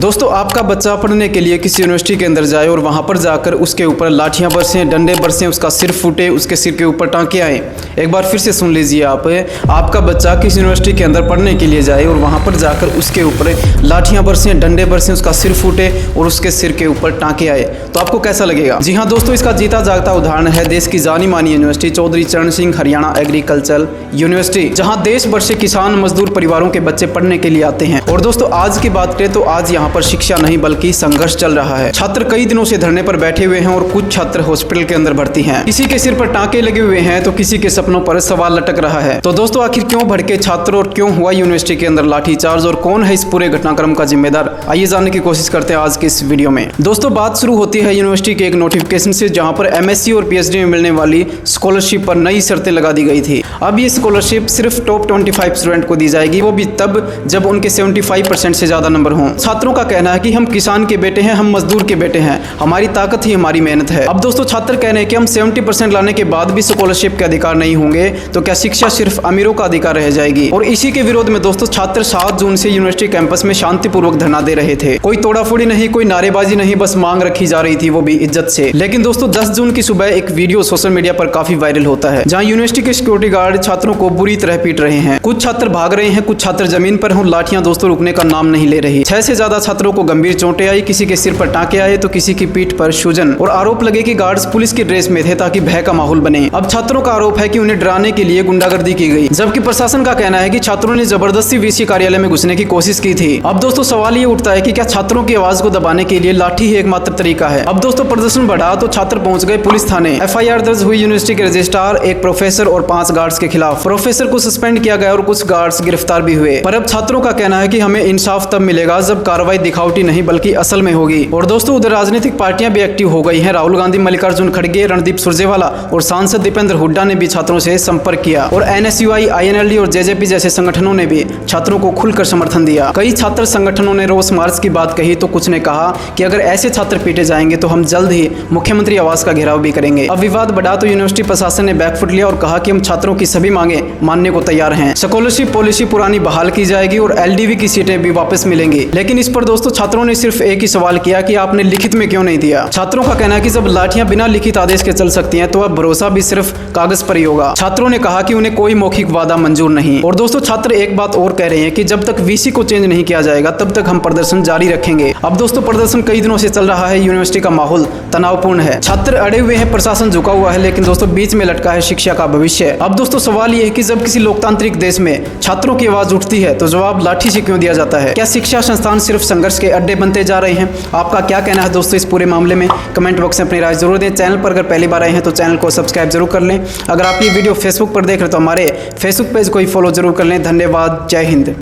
दोस्तों, आपका बच्चा पढ़ने के लिए किसी यूनिवर्सिटी के अंदर जाए और वहां पर जाकर उसके ऊपर लाठियां बरसें, डंडे बरसें, उसका सिर फूटे, उसके सिर के ऊपर टांके आए। एक बार फिर से सुन लीजिए आपका बच्चा किसी यूनिवर्सिटी के अंदर पढ़ने के लिए जाए और वहां पर जाकर उसके ऊपर लाठियां बरसें, डंडे बरसें, उसका सिर फूटे और उसके सिर के ऊपर टांके आए, तो आपको कैसा लगेगा? जी हाँ दोस्तों, इसका जीता जागता उदाहरण है देश की जानी मानी यूनिवर्सिटी चौधरी चरण सिंह हरियाणा एग्रीकल्चर यूनिवर्सिटी, जहाँ देश भर से किसान मजदूर परिवारों के बच्चे पढ़ने के लिए आते हैं। और दोस्तों, आज की बात करें तो आज यहाँ पर शिक्षा नहीं बल्कि संघर्ष चल रहा है। छात्र कई दिनों से धरने पर बैठे हुए हैं और कुछ छात्र हॉस्पिटल के अंदर भर्ती हैं। किसी के सिर पर टांके लगे हुए हैं तो किसी के सपनों पर सवाल लटक रहा है। तो दोस्तों, आखिर क्यों भड़के छात्र और क्यों हुआ यूनिवर्सिटी के अंदर लाठीचार्ज और कौन है इस पूरे घटनाक्रम का जिम्मेदार, आइए जानने की कोशिश करते हैं आज के इस वीडियो में। दोस्तों, बात शुरू होती है यूनिवर्सिटी के एक नोटिफिकेशन से, जहां पर MSc और PhD में मिलने वाली स्कॉलरशिप पर नई शर्तें लगा दी गई थी। अब ये स्कॉलरशिप सिर्फ टॉप 25 स्टूडेंट को दी जाएगी, वो भी तब जब उनके 75% से ज्यादा नंबर हों। छात्रों का कहना है कि हम किसान के बेटे हैं, हम मजदूर के बेटे हैं, हमारी ताकत ही हमारी मेहनत है। अब दोस्तों, छात्र कह रहे हैं कि हम 70% लाने के बाद भी स्कॉलरशिप के अधिकार नहीं होंगे, तो क्या शिक्षा सिर्फ अमीरों का अधिकार रह जाएगी? और इसी के विरोध में दोस्तों, छात्र 7 जून से यूनिवर्सिटी कैंपस में शांतिपूर्वक धरना दे रहे थे। कोई तोड़ाफोड़ी नहीं, कोई नारेबाजी नहीं, बस मांग रखी जा रही थी, वो भी इज्जत से। लेकिन दोस्तों, 10 जून की सुबह एक वीडियो सोशल मीडिया पर काफी वायरल होता है, जहां यूनिवर्सिटी के सिक्योरिटी गार्ड छात्रों को बुरी तरह पीट रहे हैं। कुछ छात्र भाग रहे हैं, कुछ छात्र जमीन पर हैं। लाठियां दोस्तों रुकने का नाम नहीं ले रही। 6 से ज्यादा छात्रों को गंभीर चोटें आई, किसी के सिर पर टांके आए तो किसी की पीठ पर सूजन, और आरोप लगे कि गार्ड्स पुलिस की ड्रेस में थे ताकि भय का माहौल बने। अब छात्रों का आरोप है कि उन्हें डराने के लिए गुंडागर्दी की गई, जबकि प्रशासन का कहना है कि छात्रों ने जबरदस्ती VC कार्यालय में घुसने की कोशिश की थी। अब दोस्तों, सवाल ये उठता है कि क्या छात्रों की आवाज को दबाने के लिए लाठी ही एकमात्र तरीका है? अब दोस्तों, प्रदर्शन बढ़ा तो छात्र पहुंच गए पुलिस थाने। FIR दर्ज हुई यूनिवर्सिटी के रजिस्ट्रार, एक प्रोफेसर और 5 गार्ड्स के खिलाफ। प्रोफेसर को सस्पेंड किया गया और कुछ गार्ड्स गिरफ्तार भी हुए। पर अब छात्रों का कहना है कि हमें इंसाफ तब मिलेगा जब कार्रवाई दिखावटी नहीं बल्कि असल में होगी। और दोस्तों, उधर राजनीतिक पार्टियां भी एक्टिव हो गई हैं। राहुल गांधी, मल्लिकार्जुन खड़गे, रणदीप सुरजेवाला और सांसद दीपेंद्र हुड्डा ने भी छात्रों से संपर्क किया, और NSUI, INLD और JJP जैसे संगठनों ने भी छात्रों को खुलकर समर्थन दिया। कई छात्र संगठनों ने रोष मार्च की बात कही तो कुछ ने कहा कि अगर ऐसे छात्र पीटे जाएंगे तो हम जल्द ही मुख्यमंत्री आवास का घेराव भी करेंगे। अब विवाद बढ़ा तो यूनिवर्सिटी प्रशासन ने बैकफुट लिया और कहा कि हम छात्रों की सभी मांगे मानने को तैयार हैं। स्कॉलरशिप पॉलिसी पुरानी बहाल की जाएगी और LDV की सीटें भी वापस मिलेंगी। लेकिन इस पर दोस्तों, छात्रों ने सिर्फ एक ही सवाल किया कि आपने लिखित में क्यों नहीं दिया? छात्रों का कहना है कि जब लाठियां बिना लिखित आदेश के चल सकती हैं तो अब भरोसा भी सिर्फ कागज पर ही होगा। छात्रों ने कहा कि उन्हें कोई मौखिक वादा मंजूर नहीं। और दोस्तों, छात्र एक बात और कह रहे हैं कि जब तक VC को चेंज नहीं किया जाएगा तब तक हम प्रदर्शन जारी रखेंगे। अब दोस्तों, प्रदर्शन कई दिनों से चल रहा है, यूनिवर्सिटी का माहौल तनावपूर्ण है, छात्र अड़े हुए हैं, प्रशासन झुका हुआ है, लेकिन दोस्तों बीच में लटका है शिक्षा का भविष्य। अब दोस्तों, सवाल यह है कि जब किसी लोकतांत्रिक देश में छात्रों की आवाज उठती है तो जवाब लाठी से क्यों दिया जाता है? क्या शिक्षा संस्थान सिर्फ संघर्ष के अड्डे बनते जा रहे हैं? आपका क्या कहना है दोस्तों इस पूरे मामले में? कमेंट बॉक्स में अपनी राय जरूर दें। चैनल पर अगर पहली बार आए हैं तो चैनल को सब्सक्राइब जरूर कर लें। अगर आप ये वीडियो फेसबुक पर देख रहे हैं तो हमारे फेसबुक पेज को ही फॉलो जरूर कर लें। धन्यवाद, जय हिंद।